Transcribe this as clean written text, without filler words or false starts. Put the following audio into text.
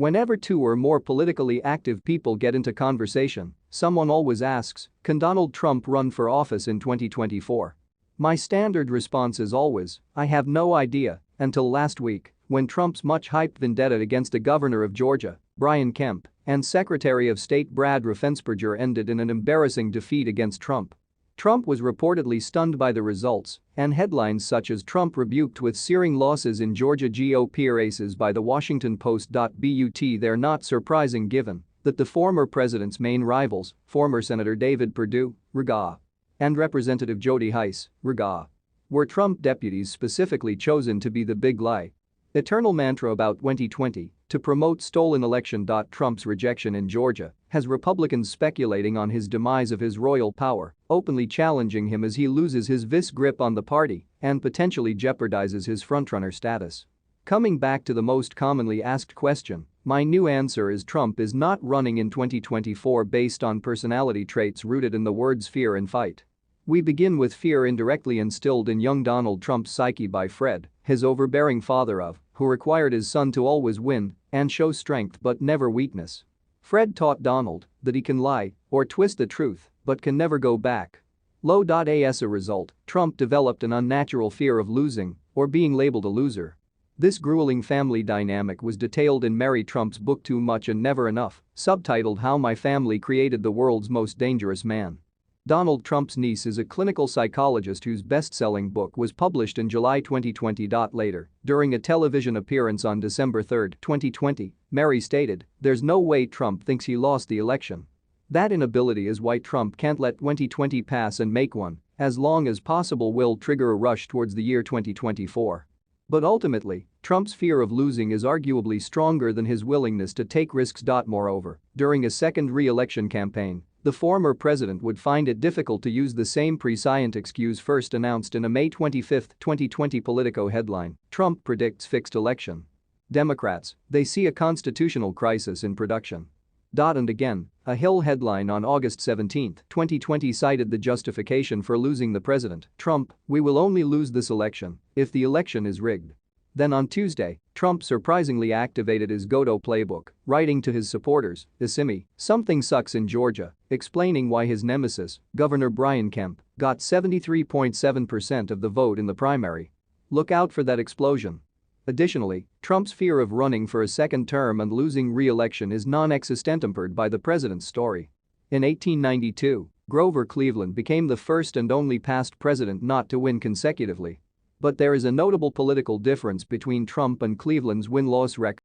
Whenever two or more politically active people get into conversation, someone always asks, "Can Donald Trump run for office in 2024?" My standard response is always, "I have no idea," until last week, when Trump's much-hyped vendetta against the governor of Georgia, Brian Kemp, and Secretary of State Brad Raffensperger ended in an embarrassing defeat against Trump. Trump was reportedly stunned by the results, and headlines such as "Trump rebuked with searing losses in Georgia GOP races by the Washington Post." But they're not surprising given that the former president's main rivals, former Senator David Perdue, RGA, and Representative Jody Hice, RGA, were Trump deputies specifically chosen to be the big lie. Eternal mantra about 2020 to promote stolen election. Trump's rejection in Georgia has Republicans speculating on his demise of his royal power, openly challenging him as he loses his vice grip on the party and potentially jeopardizes his frontrunner status. Coming back to the most commonly asked question, my new answer is Trump is not running in 2024 based on personality traits rooted in the words fear and fight. We begin with fear indirectly instilled in young Donald Trump's psyche by Fred, his overbearing father who required his son to always win and show strength but never weakness. Fred taught Donald that he can lie or twist the truth but can never go back. As a result, Trump developed an unnatural fear of losing or being labeled a loser. This grueling family dynamic was detailed in Mary Trump's book Too Much and Never Enough, subtitled How My Family Created the World's Most Dangerous Man. Donald Trump's niece is a clinical psychologist whose best-selling book was published in July 2020. Later, during a television appearance on December 3, 2020, Mary stated, "There's no way Trump thinks he lost the election. That inability is why Trump can't let 2020 pass and make one, as long as possible, will trigger a rush towards the year 2024. But ultimately, Trump's fear of losing is arguably stronger than his willingness to take risks. Moreover, during a second re-election campaign, the former president would find it difficult to use the same prescient excuse first announced in a May 25, 2020 Politico headline, Trump predicts fixed election. Democrats, they see a constitutional crisis in production. And again, a Hill headline on August 17, 2020 cited the justification for losing the president, Trump, we will only lose this election if the election is rigged. Then on Tuesday, Trump surprisingly activated his Godot playbook, writing to his supporters, "Assimi, something sucks in Georgia," explaining why his nemesis, Governor Brian Kemp, got 73.7% of the vote in the primary. Look out for that explosion. Additionally, Trump's fear of running for a second term and losing re-election is non-existent, tempered by the president's story. In 1892, Grover Cleveland became the first and only past president not to win consecutively. But there is a notable political difference between Trump and Cleveland's win-loss record.